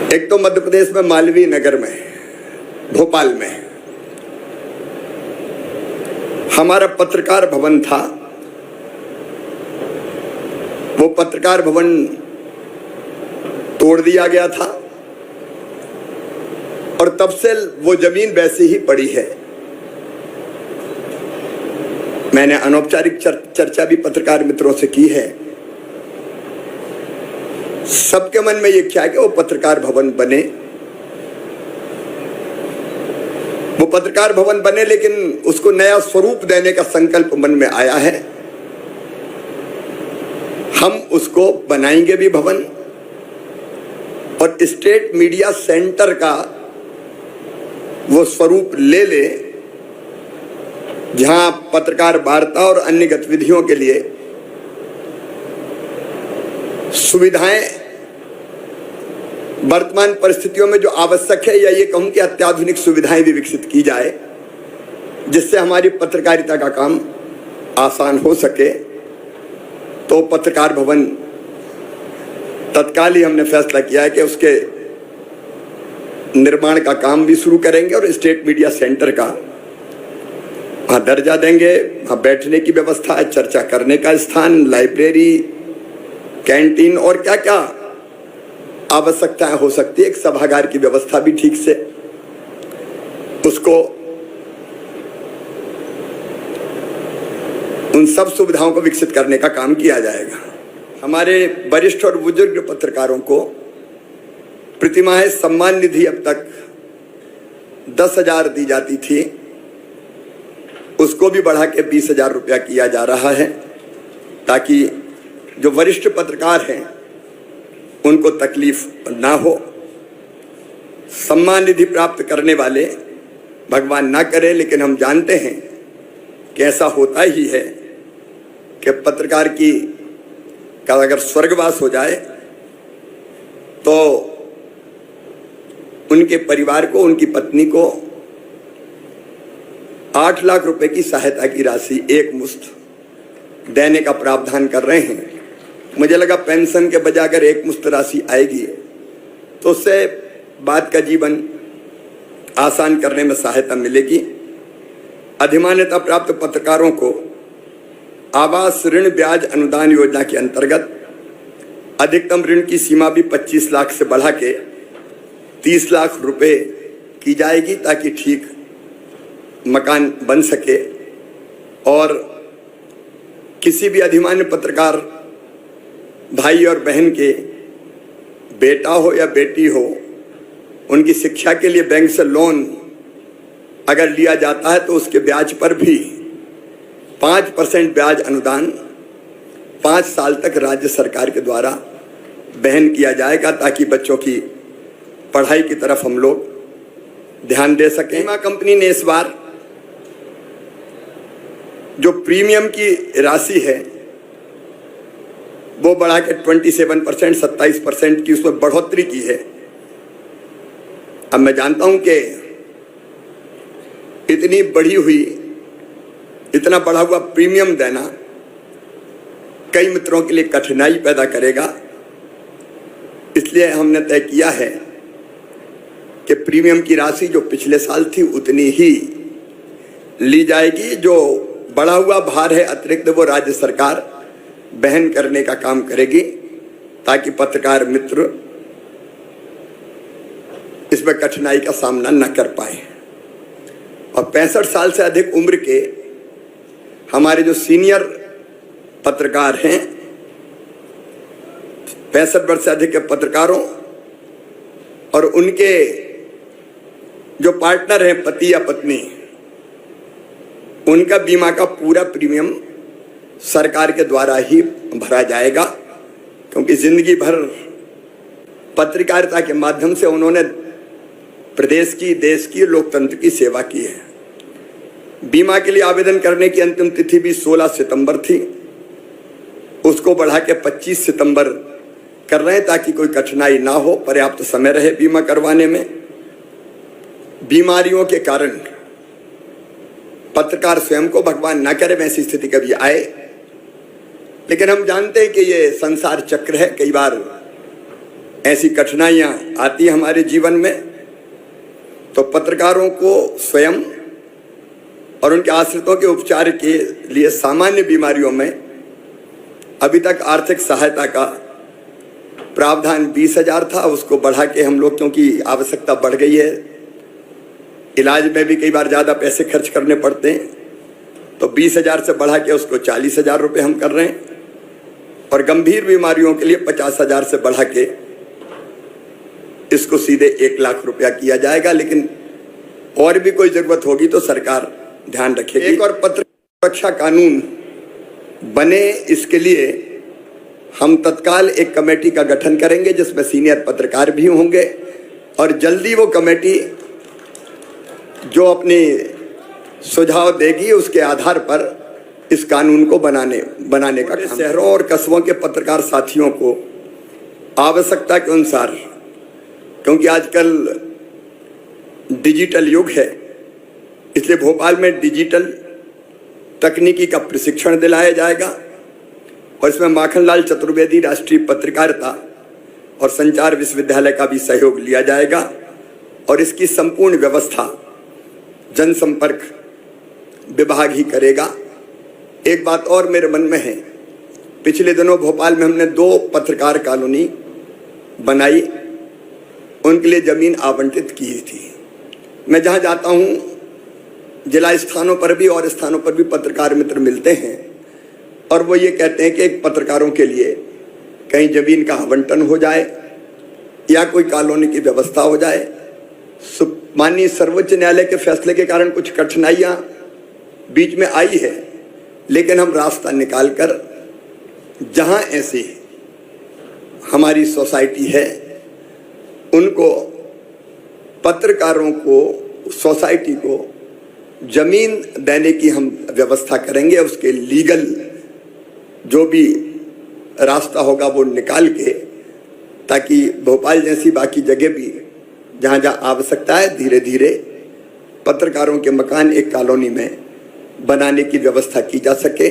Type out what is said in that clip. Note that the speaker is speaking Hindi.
एक तो मध्य प्रदेश में मालवीय नगर में, भोपाल में हमारा पत्रकार भवन था। वो पत्रकार भवन तोड़ दिया गया था और तब से वो जमीन वैसी ही पड़ी है। मैंने अनौपचारिक चर्चा भी पत्रकार मित्रों से की है। सबके मन में ये क्या है कि वो पत्रकार भवन बने, वो पत्रकार भवन बने, लेकिन उसको नया स्वरूप देने का संकल्प मन में आया है। हम उसको बनाएंगे भी भवन, और स्टेट मीडिया सेंटर का वो स्वरूप ले ले, जहां पत्रकार वार्ता और अन्य गतिविधियों के लिए सुविधाएं वर्तमान परिस्थितियों में जो आवश्यक है, या ये कहूं कि अत्याधुनिक सुविधाएं भी विकसित की जाए, जिससे हमारी पत्रकारिता का काम आसान हो सके। तो पत्रकार भवन तत्काल ही हमने फैसला किया है कि उसके निर्माण का काम भी शुरू करेंगे और स्टेट मीडिया सेंटर का वहां दर्जा देंगे। वहां बैठने की व्यवस्था, चर्चा करने का स्थान, लाइब्रेरी, कैंटीन और क्या क्या आवश्यकताएं हो सकती है, एक सभागार की व्यवस्था भी ठीक से, उसको उन सब सुविधाओं को विकसित करने का काम किया जाएगा। हमारे वरिष्ठ और बुजुर्ग पत्रकारों को प्रतिमाह सम्मान निधि अब तक 10,000 दी जाती थी, उसको भी बढ़ा के 20,000 रुपया किया जा रहा है, ताकि जो वरिष्ठ पत्रकार हैं उनको तकलीफ ना हो। सम्मान निधि प्राप्त करने वाले भगवान ना करे, लेकिन हम जानते हैं कि ऐसा होता ही है कि पत्रकार का अगर स्वर्गवास हो जाए तो उनके परिवार को, उनकी पत्नी को 8 लाख रुपए की सहायता की राशि एक मुश्त देने का प्रावधान कर रहे हैं। मुझे लगा पेंशन के बजाय अगर एक मुश्त राशि आएगी तो उससे बात का जीवन आसान करने में सहायता मिलेगी। अधिमान्यता प्राप्त पत्रकारों को आवास ऋण ब्याज अनुदान योजना के अंतर्गत अधिकतम ऋण की सीमा भी 25 लाख से बढ़ा के 30 लाख रुपए की जाएगी, ताकि ठीक मकान बन सके। और किसी भी अधिमान्य पत्रकार भाई और बहन के बेटा हो या बेटी हो, उनकी शिक्षा के लिए बैंक से लोन अगर लिया जाता है तो उसके ब्याज पर भी 5% ब्याज अनुदान 5 साल तक राज्य सरकार के द्वारा वहन किया जाएगा, ताकि बच्चों की पढ़ाई की तरफ हम लोग ध्यान दे सकें। बीमा कंपनी ने इस बार जो प्रीमियम की राशि है वो बढ़ा के 27%, 27% की उसमें बढ़ोतरी की है। अब मैं जानता हूं कि इतनी बढ़ी हुई, इतना बढ़ा हुआ प्रीमियम देना कई मित्रों के लिए कठिनाई पैदा करेगा, इसलिए हमने तय किया है कि प्रीमियम की राशि जो पिछले साल थी उतनी ही ली जाएगी। जो बढ़ा हुआ भार है अतिरिक्त, वो राज्य सरकार वहन करने का काम करेगी, ताकि पत्रकार मित्र इसमें कठिनाई का सामना न कर पाए। और 65 साल से अधिक उम्र के हमारे जो सीनियर पत्रकार हैं, 65 वर्ष से अधिक के पत्रकारों और उनके जो पार्टनर हैं, पति या पत्नी, उनका बीमा का पूरा प्रीमियम सरकार के द्वारा ही भरा जाएगा, क्योंकि जिंदगी भर पत्रकारिता के माध्यम से उन्होंने प्रदेश की, देश की, लोकतंत्र की सेवा की है। बीमा के लिए आवेदन करने की अंतिम तिथि भी 16 सितंबर थी, उसको बढ़ा के 25 सितंबर कर रहे हैं, ताकि कोई कठिनाई ना हो, पर्याप्त समय रहे बीमा करवाने में। बीमारियों के कारण पत्रकार स्वयं को, भगवान ना करे वैसी स्थिति कभी आए, लेकिन हम जानते हैं कि ये संसार चक्र है। कई बार ऐसी कठिनाइयां आती हमारे जीवन में, तो पत्रकारों को स्वयं और उनके आश्रितों के उपचार के लिए सामान्य बीमारियों में अभी तक आर्थिक सहायता का प्रावधान 20,000 था, उसको बढ़ा के हम लोग, क्योंकि आवश्यकता बढ़ गई है, इलाज में भी कई बार ज़्यादा पैसे खर्च करने पड़ते हैं, तो 20,000 से बढ़ा के उसको 40,000 रुपये हम कर रहे हैं, और गंभीर बीमारियों के लिए 50,000 से बढ़ा के इसको सीधे 1 लाख रुपया किया जाएगा। लेकिन और भी कोई जरूरत होगी तो सरकार ध्यान रखेगी। एक और पत्रकार सुरक्षा कानून बने, इसके लिए हम तत्काल एक कमेटी का गठन करेंगे जिसमें सीनियर पत्रकार भी होंगे, और जल्दी वो कमेटी जो अपने सुझाव देगी उसके आधार पर इस कानून को बनाने का काम। शहरों और कस्बों के पत्रकार साथियों को आवश्यकता के अनुसार, क्योंकि आजकल डिजिटल युग है, इसलिए भोपाल में डिजिटल तकनीकी का प्रशिक्षण दिलाया जाएगा, और इसमें माखनलाल चतुर्वेदी राष्ट्रीय पत्रकारिता और संचार विश्वविद्यालय का भी सहयोग लिया जाएगा, और इसकी संपूर्ण व्यवस्था जनसंपर्क विभाग ही करेगा। एक बात और मेरे मन में है, पिछले दिनों भोपाल में हमने 2 पत्रकार कॉलोनी बनाई, उनके लिए जमीन आवंटित की थी। मैं जहाँ जाता हूँ जिला स्थानों पर भी और स्थानों पर भी पत्रकार मित्र मिलते हैं, और वो ये कहते हैं कि एक पत्रकारों के लिए कहीं जमीन का आवंटन हो जाए या कोई कॉलोनी की व्यवस्था हो जाए। माननीय सर्वोच्च न्यायालय के फैसले के कारण कुछ कठिनाइयां बीच में आई है, लेकिन हम रास्ता निकालकर जहां ऐसी हमारी सोसाइटी है उनको, पत्रकारों को, सोसाइटी को जमीन देने की हम व्यवस्था करेंगे। उसके लीगल जो भी रास्ता होगा वो निकाल के, ताकि भोपाल जैसी बाकी जगह भी जहाँ जहाँ आवश्यकता है धीरे धीरे पत्रकारों के मकान एक कॉलोनी में बनाने की व्यवस्था की जा सके।